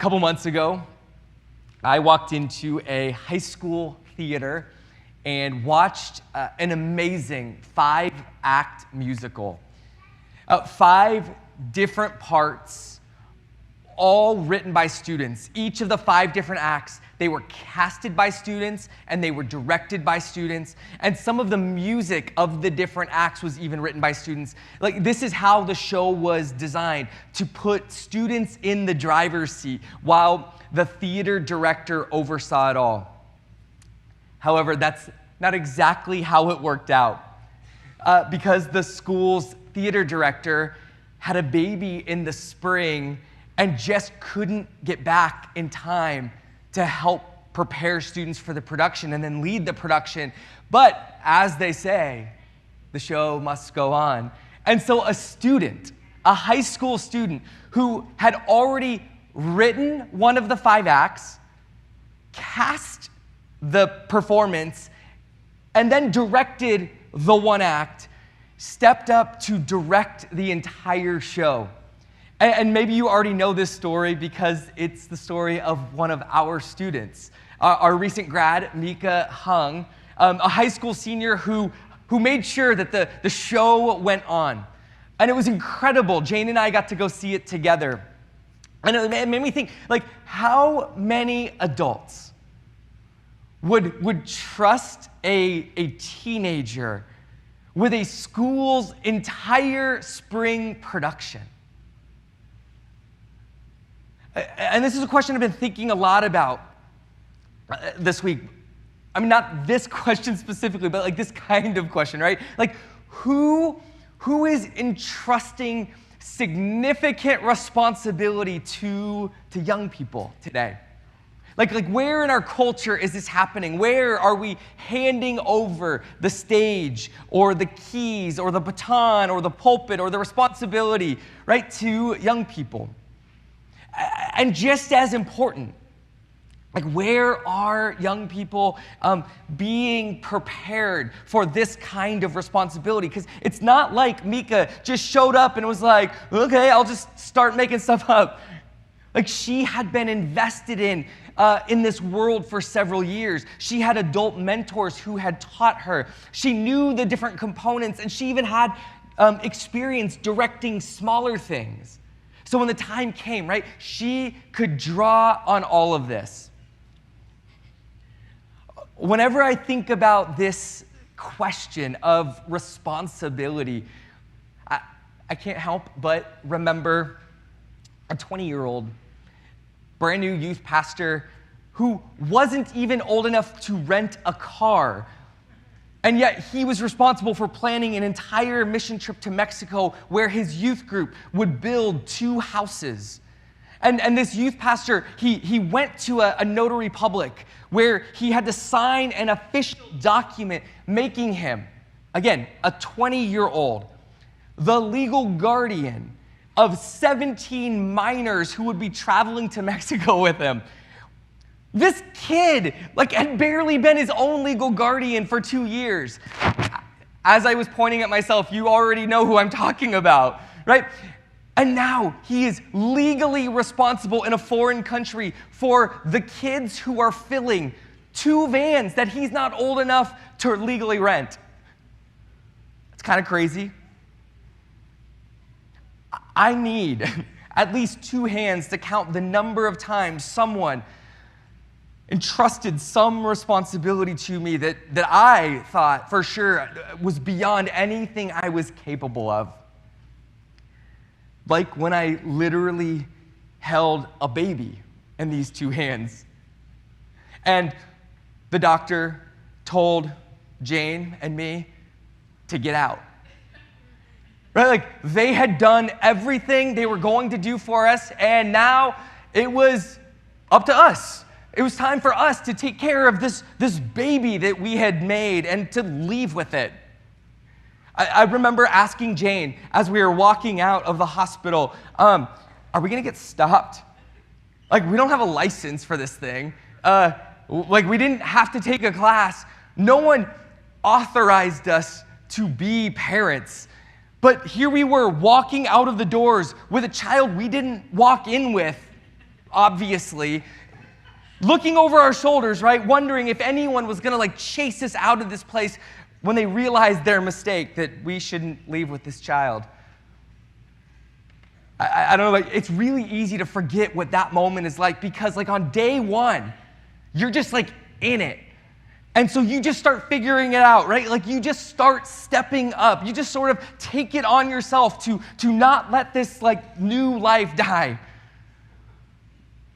couple months ago, I walked into a high school theater and watched an amazing 5-act musical. 5 different parts, all written by students. Each of the 5 different acts, they were casted by students and they were directed by students. And some of the music of the different acts was even written by students. Like, this is how the show was designed, to put students in the driver's seat while the theater director oversaw it all. However, that's not exactly how it worked out, because the school's theater director had a baby in the spring and just couldn't get back in time to help prepare students for the production and then lead the production. But as they say, the show must go on. And so a student, a high school student who had already written one of the 5 acts, cast the performance, and then directed the 1 act, stepped up to direct the entire show. And maybe you already know this story because it's the story of one of our students. Our recent grad, Mika Hung, a high school senior who made sure that the show went on. And it was incredible. Jane and I got to go see it together. And it made me think, like, how many adults would trust a teenager with a school's entire spring production? And this is a question I've been thinking a lot about this week. I mean, not this question specifically, but like this kind of question, right? Like, who is entrusting significant responsibility to young people today? Like where in our culture is this happening? Where are we handing over the stage or the keys or the baton or the pulpit or the responsibility, right, to young people? And just as important, like, where are young people being prepared for this kind of responsibility? Because it's not like Mika just showed up and was like, okay, I'll just start making stuff up. Like, she had been invested in this world for several years. She had adult mentors who had taught her. She knew the different components, and she even had experience directing smaller things. So when the time came, right, she could draw on all of this. Whenever I think about this question of responsibility, I can't help but remember a 20-year-old, brand new youth pastor who wasn't even old enough to rent a car. And yet he was responsible for planning an entire mission trip to Mexico where his youth group would build 2 houses. And this youth pastor, he went to a notary public where he had to sign an official document making him, again, a 20-year-old, the legal guardian of 17 minors who would be traveling to Mexico with him. This kid, like, had barely been his own legal guardian for 2 years. As I was pointing at myself, you already know who I'm talking about, right? And now he is legally responsible in a foreign country for the kids who are filling 2 vans that he's not old enough to legally rent. It's kind of crazy. I need at least 2 hands to count the number of times someone entrusted some responsibility to me that I thought for sure was beyond anything I was capable of. Like when I literally held a baby in these 2 hands. And the doctor told Jane and me to get out. Right? Like, they had done everything they were going to do for us, and now it was up to us. It was time for us to take care of this baby that we had made and to leave with it. I remember asking Jane as we were walking out of the hospital, are we going to get stopped? Like, we don't have a license for this thing. Like, we didn't have to take a class. No one authorized us to be parents. But here we were walking out of the doors with a child we didn't walk in with obviously, looking over our shoulders, right, wondering if anyone was going to chase us out of this place when they realized their mistake, that we shouldn't leave with this child. I don't know, it's really easy to forget what that moment is like, because on day one, you're just in it. And so you just start figuring it out, right? You just start stepping up. You just sort of take it on yourself to not let this new life die.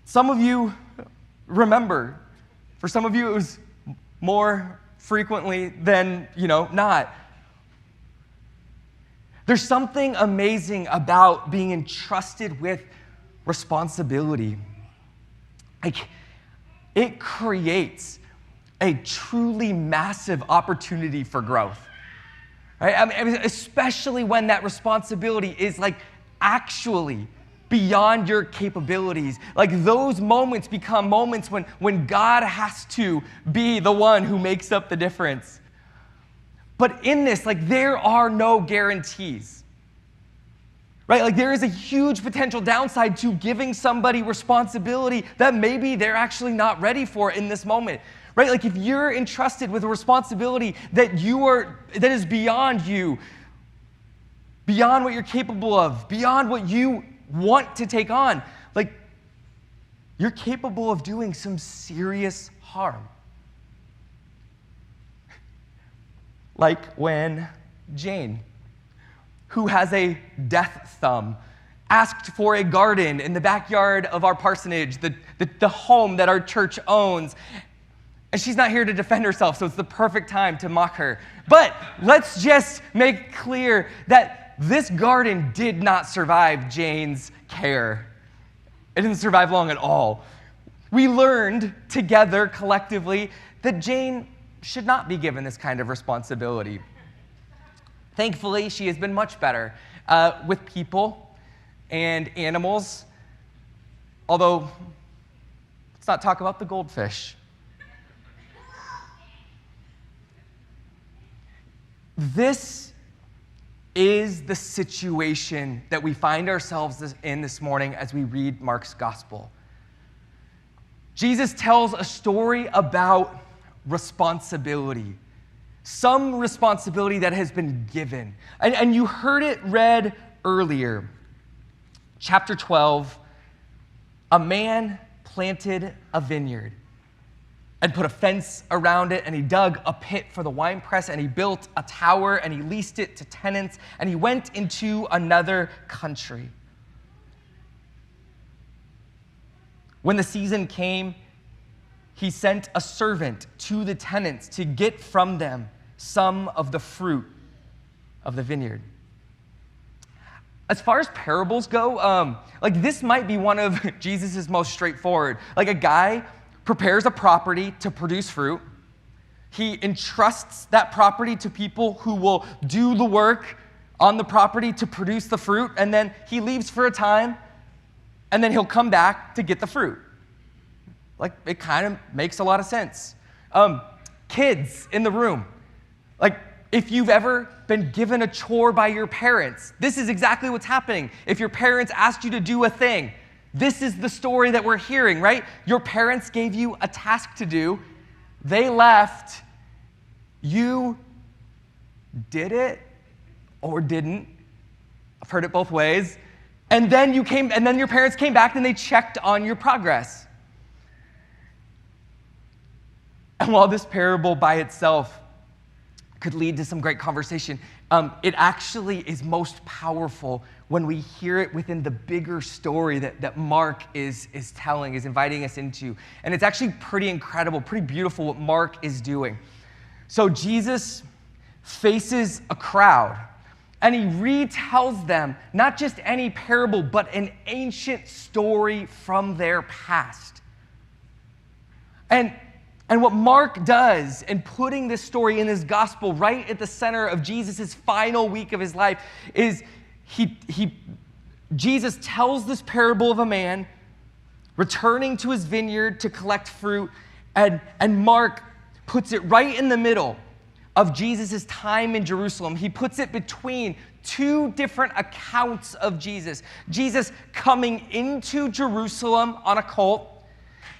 Some of you remember. For some of you, it was more frequently than, not. There's something amazing about being entrusted with responsibility. It creates a truly massive opportunity for growth. Right? I mean, especially when that responsibility is actually beyond your capabilities. Those moments become moments when God has to be the one who makes up the difference. But in this, there are no guarantees, right? There is a huge potential downside to giving somebody responsibility that maybe they're actually not ready for in this moment, right? If you're entrusted with a responsibility that is beyond you, beyond what you're capable of, beyond what you want to take on, you're capable of doing some serious harm. Like when Jane, who has a death thumb, asked for a garden in the backyard of our parsonage, the home that our church owns. And she's not here to defend herself, so it's the perfect time to mock her. But let's just make clear that this garden did not survive Jane's care. It didn't survive long at all. We learned together, collectively, that Jane should not be given this kind of responsibility. Thankfully, she has been much better with people and animals, although let's not talk about the goldfish. This is the situation that we find ourselves in this morning as we read Mark's gospel. Jesus tells a story about responsibility, some responsibility that has been given. And you heard it read earlier. Chapter 12, a man planted a vineyard and put a fence around it, and he dug a pit for the winepress, and he built a tower, and he leased it to tenants, and he went into another country. When the season came, he sent a servant to the tenants to get from them some of the fruit of the vineyard. As far as parables go, this might be one of Jesus' most straightforward. A guy prepares a property to produce fruit. He entrusts that property to people who will do the work on the property to produce the fruit, and then he leaves for a time, and then he'll come back to get the fruit. It kind of makes a lot of sense. Kids in the room, if you've ever been given a chore by your parents, this is exactly what's happening. If your parents asked you to do a thing, this is the story that we're hearing, right? Your parents gave you a task to do. They left. You did it or didn't. I've heard it both ways. And then your parents came back and they checked on your progress. And while this parable by itself could lead to some great conversation, it actually is most powerful when we hear it within the bigger story that Mark is telling, is inviting us into. And it's actually pretty incredible, pretty beautiful what Mark is doing. So Jesus faces a crowd, and he retells them not just any parable, but an ancient story from their past. And what Mark does in putting this story in his gospel right at the center of Jesus' final week of his life is Jesus tells this parable of a man returning to his vineyard to collect fruit, and Mark puts it right in the middle of Jesus' time in Jerusalem. He puts it between two different accounts of Jesus. Jesus coming into Jerusalem on a colt,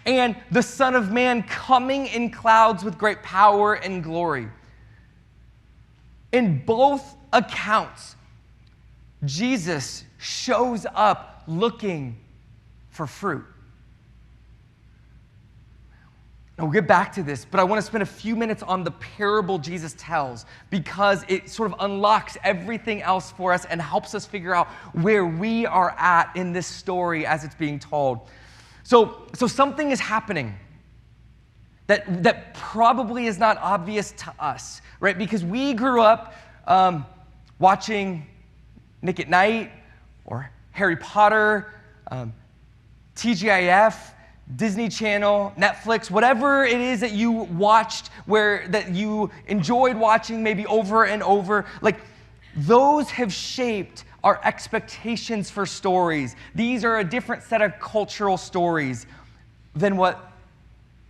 and the Son of Man coming in clouds with great power and glory. In both accounts, Jesus shows up looking for fruit. And we'll get back to this, but I want to spend a few minutes on the parable Jesus tells because it sort of unlocks everything else for us and helps us figure out where we are at in this story as it's being told. So something is happening that probably is not obvious to us, right? Because we grew up watching Nick at Night or Harry Potter, TGIF, Disney Channel, Netflix, whatever it is that you watched, that you enjoyed watching maybe over and over, like those have shaped our expectations for stories. These are a different set of cultural stories than what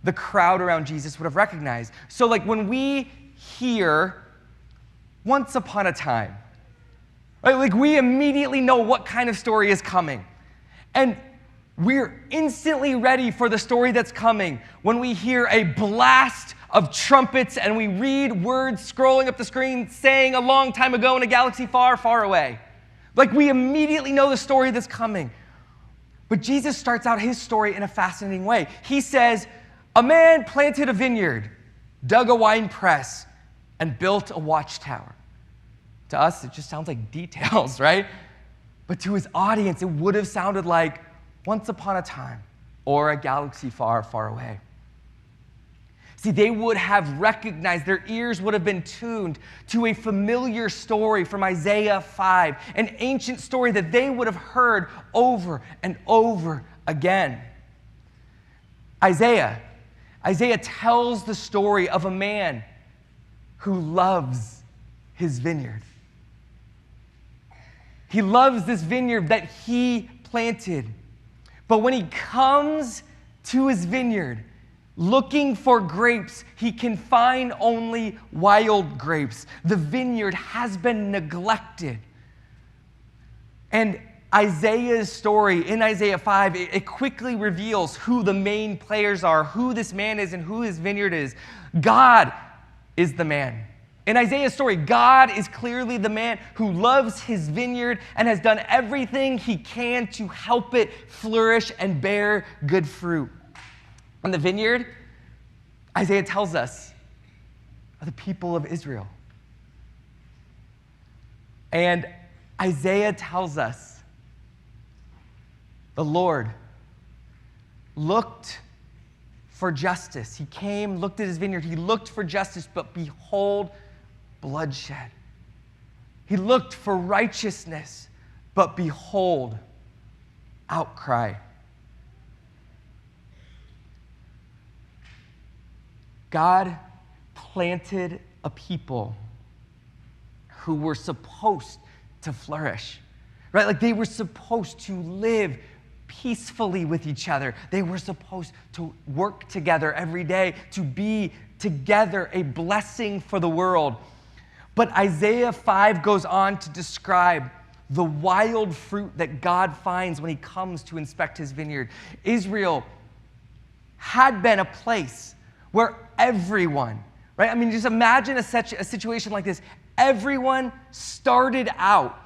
the crowd around Jesus would have recognized. So like when we hear once upon a time, right, like we immediately know what kind of story is coming. And we're instantly ready for the story that's coming when we hear a blast of trumpets and we read words scrolling up the screen saying a long time ago in a galaxy far, far away. Like we immediately know the story that's coming. But Jesus starts out his story in a fascinating way. He says, a man planted a vineyard, dug a wine press, and built a watchtower. To us, it just sounds like details, right? But to his audience, it would have sounded like once upon a time, or a galaxy far, far away. See, they would have recognized, their ears would have been tuned to a familiar story from Isaiah 5, an ancient story that they would have heard over and over again. Isaiah tells the story of a man who loves his vineyard. He loves this vineyard that he planted. But when he comes to his vineyard looking for grapes, he can find only wild grapes. The vineyard has been neglected. And Isaiah's story in Isaiah 5, it quickly reveals who the main players are, who this man is, and who his vineyard is. God is the man. In Isaiah's story, God is clearly the man who loves his vineyard and has done everything he can to help it flourish and bear good fruit. And the vineyard, Isaiah tells us, are the people of Israel. And Isaiah tells us the Lord looked for justice. He came, looked at his vineyard. He looked for justice, but behold, bloodshed. He looked for righteousness, but behold, outcry. God planted a people who were supposed to flourish, right? Like they were supposed to live peacefully with each other. They were supposed to work together every day, to be together a blessing for the world. But Isaiah 5 goes on to describe the wild fruit that God finds when he comes to inspect his vineyard. Israel had been a place where everyone, right? I mean, just imagine a situation like this. Everyone started out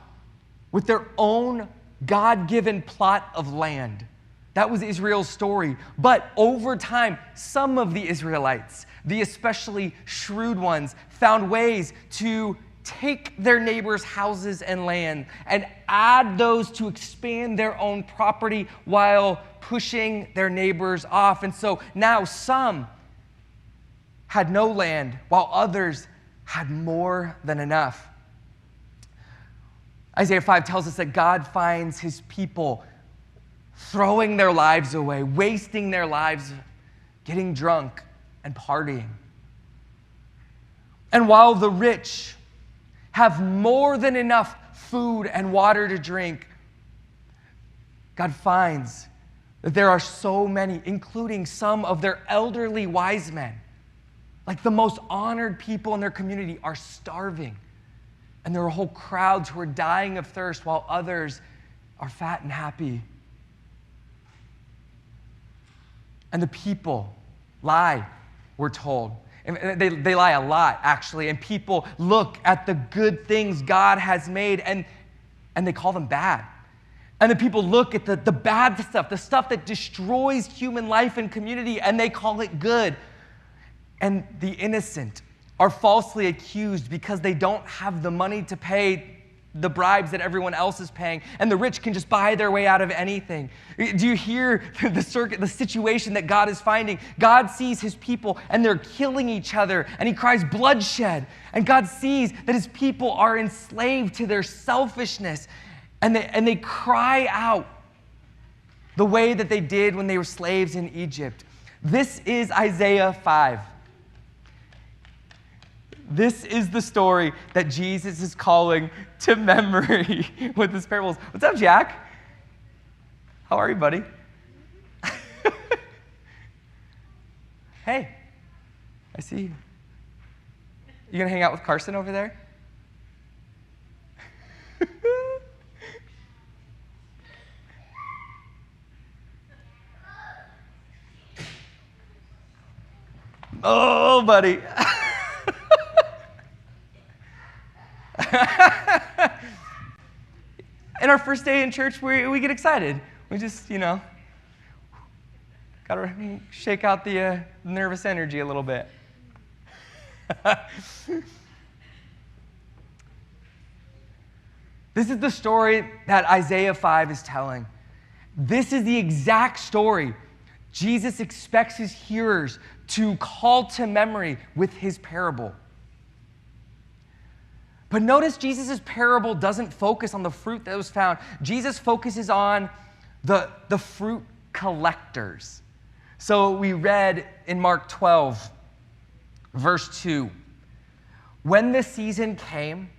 with their own God-given plot of land. That was Israel's story. But over time, some of the Israelites, the especially shrewd ones, found ways to take their neighbors' houses and land and add those to expand their own property while pushing their neighbors off. And so now some had no land while others had more than enough. Isaiah 5 tells us that God finds his people throwing their lives away, wasting their lives, getting drunk and partying. And while the rich have more than enough food and water to drink, God finds that there are so many, including some of their elderly wise men, Like the most honored people in their community are starving. And there are whole crowds who are dying of thirst while others are fat and happy. And the people lie, we're told. And they lie a lot, actually. And people look at the good things God has made and they call them bad. And the people look at the bad stuff, the stuff that destroys human life and community, and they call it good. And the innocent are falsely accused because they don't have the money to pay the bribes that everyone else is paying, and the rich can just buy their way out of anything. Do you hear the situation that God is finding? God sees his people, and they're killing each other, and he cries bloodshed. And God sees that his people are enslaved to their selfishness, and they cry out the way that they did when they were slaves in Egypt. This is Isaiah 5. This is the story that Jesus is calling to memory with his parables. What's up, Jack? How are you, buddy? Hey, I see you. You gonna hang out with Carson over there? Oh, buddy. And our first day in church, we get excited. We just, got to shake out the nervous energy a little bit. This is the story that Isaiah 5 is telling. This is the exact story Jesus expects his hearers to call to memory with his parable. But notice Jesus' parable doesn't focus on the fruit that was found. Jesus focuses on the fruit collectors. So we read in Mark 12, verse 2, when the season came,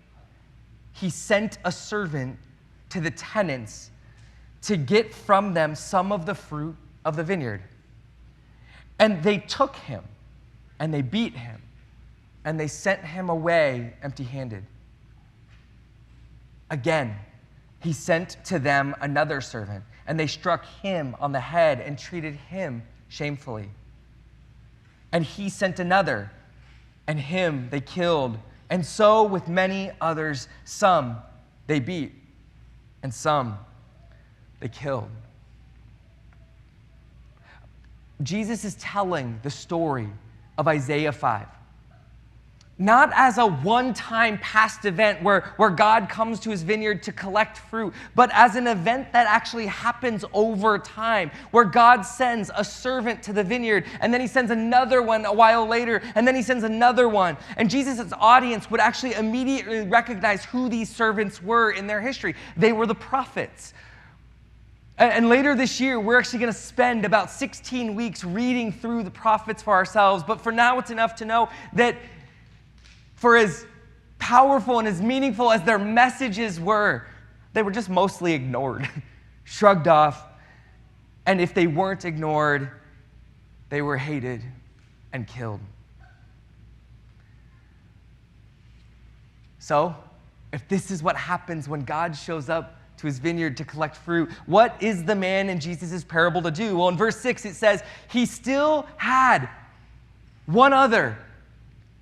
he sent a servant to the tenants to get from them some of the fruit of the vineyard. And they took him, and they beat him, and they sent him away empty-handed. Again, he sent to them another servant, and they struck him on the head and treated him shamefully. And he sent another, and him they killed. And so with many others, some they beat, and some they killed. Jesus is telling the story of Isaiah 5. Not as a one-time past event where God comes to his vineyard to collect fruit, but as an event that actually happens over time, where God sends a servant to the vineyard, and then he sends another one a while later, and then he sends another one. And Jesus' audience would actually immediately recognize who these servants were in their history. They were the prophets. And later this year, we're actually going to spend about 16 weeks reading through the prophets for ourselves. But for now, it's enough to know that for as powerful and as meaningful as their messages were, they were just mostly ignored, shrugged off, and if they weren't ignored, they were hated and killed. So, if this is what happens when God shows up to his vineyard to collect fruit, what is the man in Jesus' parable to do? Well, in verse 6, it says, he still had one other,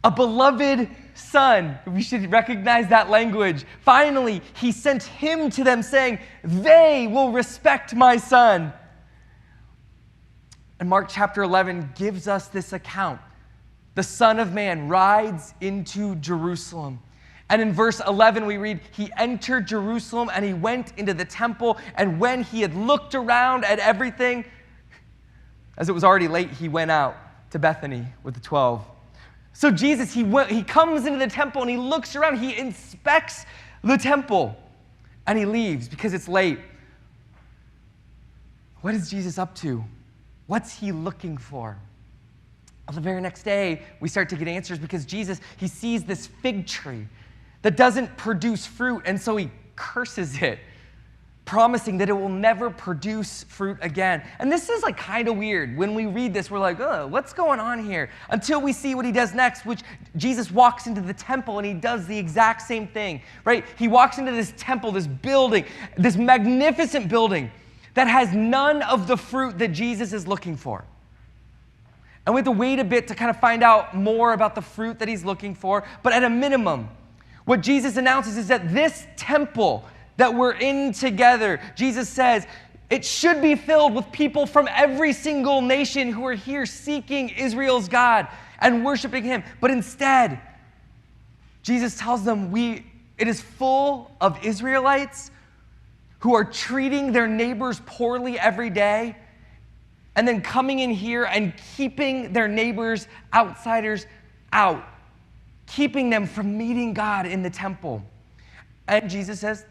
a beloved son. We should recognize that language. Finally, he sent him to them saying, they will respect my son. And Mark chapter 11 gives us this account. The Son of Man rides into Jerusalem. And in verse 11, we read, he entered Jerusalem and he went into the temple. And when he had looked around at everything, as it was already late, he went out to Bethany with the 12. So Jesus, he comes into the temple and he looks around. He inspects the temple and he leaves because it's late. What is Jesus up to? What's he looking for? On the very next day, we start to get answers because Jesus, he sees this fig tree that doesn't produce fruit, and so he curses it. promising that it will never produce fruit again. And this is like kind of weird. When we read this, we're like, oh, what's going on here? Until we see what he does next, which Jesus walks into the temple and he does the exact same thing, right? He walks into this temple, this building, this magnificent building that has none of the fruit that Jesus is looking for. And we have to wait a bit to kind of find out more about the fruit that he's looking for. But at a minimum, what Jesus announces is that this temple that we're in together, Jesus says, it should be filled with people from every single nation who are here seeking Israel's God and worshiping him. But instead, Jesus tells them it is full of Israelites who are treating their neighbors poorly every day and then coming in here and keeping their neighbors, outsiders, out, keeping them from meeting God in the temple. And Jesus says,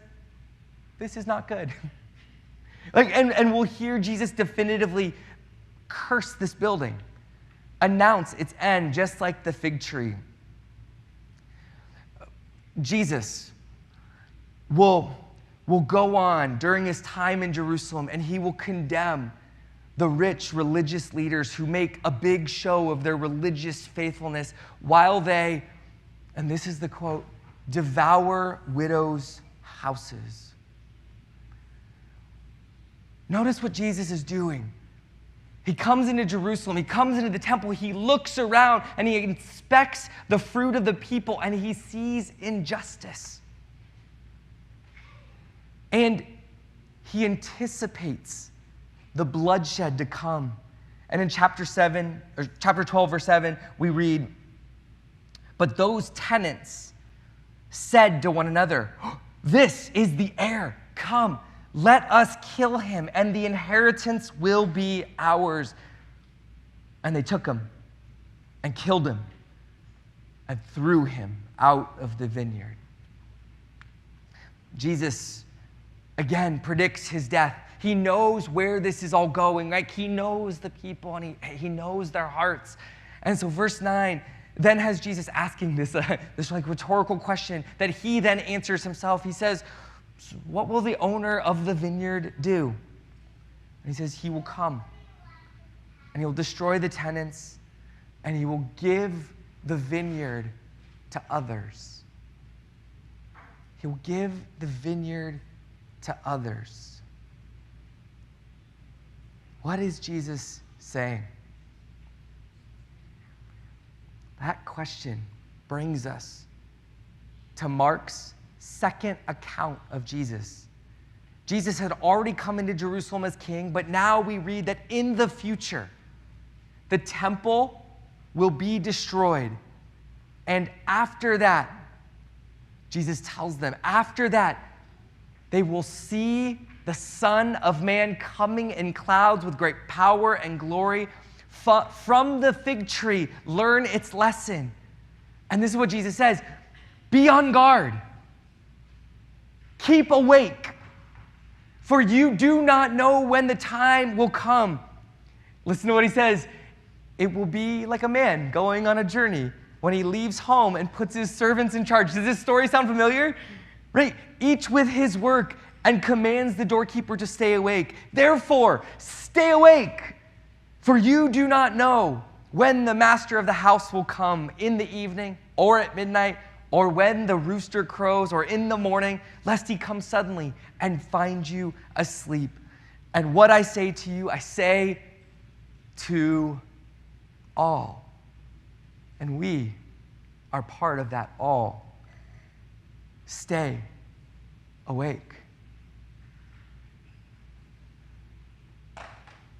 this is not good. And we'll hear Jesus definitively curse this building, announce its end, just like the fig tree. Jesus will go on during his time in Jerusalem, and he will condemn the rich religious leaders who make a big show of their religious faithfulness while they, and this is the quote, devour widows' houses. Notice what Jesus is doing. He comes into Jerusalem, he comes into the temple, he looks around and he inspects the fruit of the people and he sees injustice. And he anticipates the bloodshed to come. And in chapter 12, verse 7, we read, but those tenants said to one another, this is the heir, come, let us kill him, and the inheritance will be ours. And they took him and killed him and threw him out of the vineyard. Jesus, again, predicts his death. He knows where this is all going, right? He knows the people and he knows their hearts. And so verse 9 then has Jesus asking this like rhetorical question that he then answers himself. He says, what will the owner of the vineyard do? And he says, he will come and he will destroy the tenants and he will give the vineyard to others. He will give the vineyard to others. What is Jesus saying? That question brings us to Mark's second account of Jesus. Jesus had already come into Jerusalem as king, but now we read that in the future, the temple will be destroyed. And after that, Jesus tells them, after that, they will see the Son of Man coming in clouds with great power and glory. From the fig tree, learn its lesson. And this is what Jesus says, be on guard. Keep awake, for you do not know when the time will come. Listen to what he says. It will be like a man going on a journey when he leaves home and puts his servants in charge. Does this story sound familiar? Right? Each with his work and commands the doorkeeper to stay awake. Therefore, stay awake, for you do not know when the master of the house will come, in the evening or at midnight, or when the rooster crows, or in the morning, lest he come suddenly and find you asleep. And what I say to you, I say to all. And we are part of that all. Stay awake.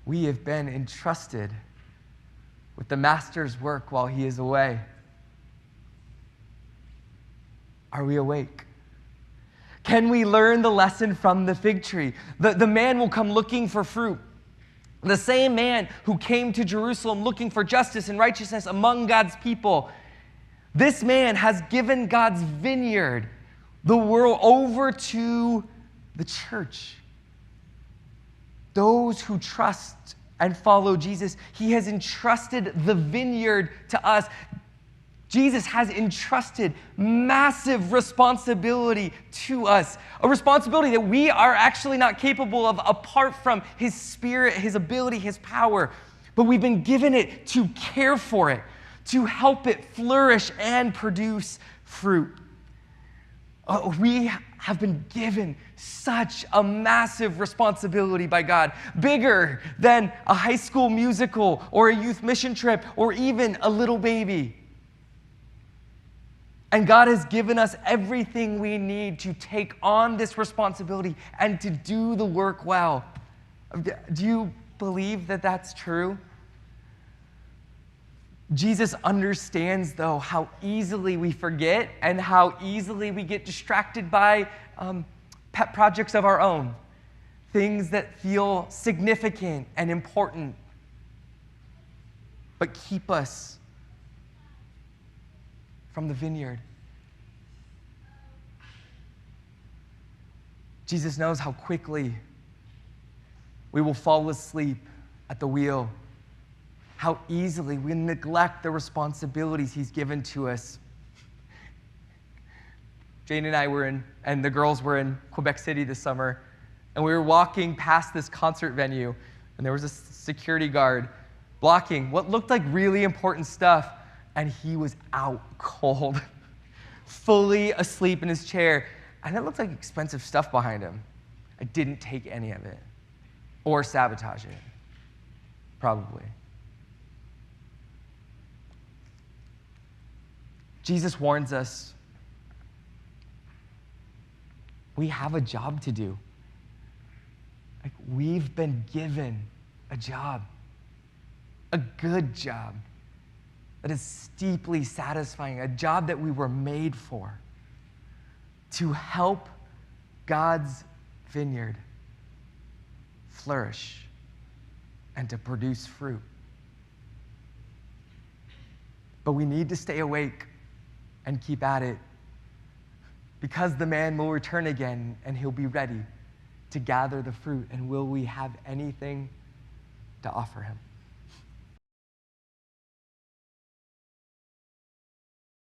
We have been entrusted with the master's work while he is away. Are we awake? Can we learn the lesson from the fig tree? The man will come looking for fruit. The same man who came to Jerusalem looking for justice and righteousness among God's people. This man has given God's vineyard, the world, over to the church. Those who trust and follow Jesus, he has entrusted the vineyard to us Jesus has entrusted massive responsibility to us, a responsibility that we are actually not capable of apart from his Spirit, his ability, his power. But we've been given it to care for it, to help it flourish and produce fruit. We have been given such a massive responsibility by God, bigger than a high school musical or a youth mission trip or even a little baby. And God has given us everything we need to take on this responsibility and to do the work well. Do you believe that that's true? Jesus understands, though, how easily we forget and how easily we get distracted by pet projects of our own, things that feel significant and important, but keep us from the vineyard. Jesus knows how quickly we will fall asleep at the wheel, how easily we neglect the responsibilities he's given to us. Jane and I and the girls were in Quebec City this summer, and we were walking past this concert venue, and there was a security guard blocking what looked like really important stuff, and he was out cold, fully asleep in his chair, and it looked like expensive stuff behind him. I didn't take any of it or sabotage it, probably. Jesus warns us we have a job to do. Like, we've been given a job, a good job that is steeply satisfying, a job that we were made for, to help God's vineyard flourish and to produce fruit. But we need to stay awake and keep at it, because the man will return again and he'll be ready to gather the fruit. And will we have anything to offer him?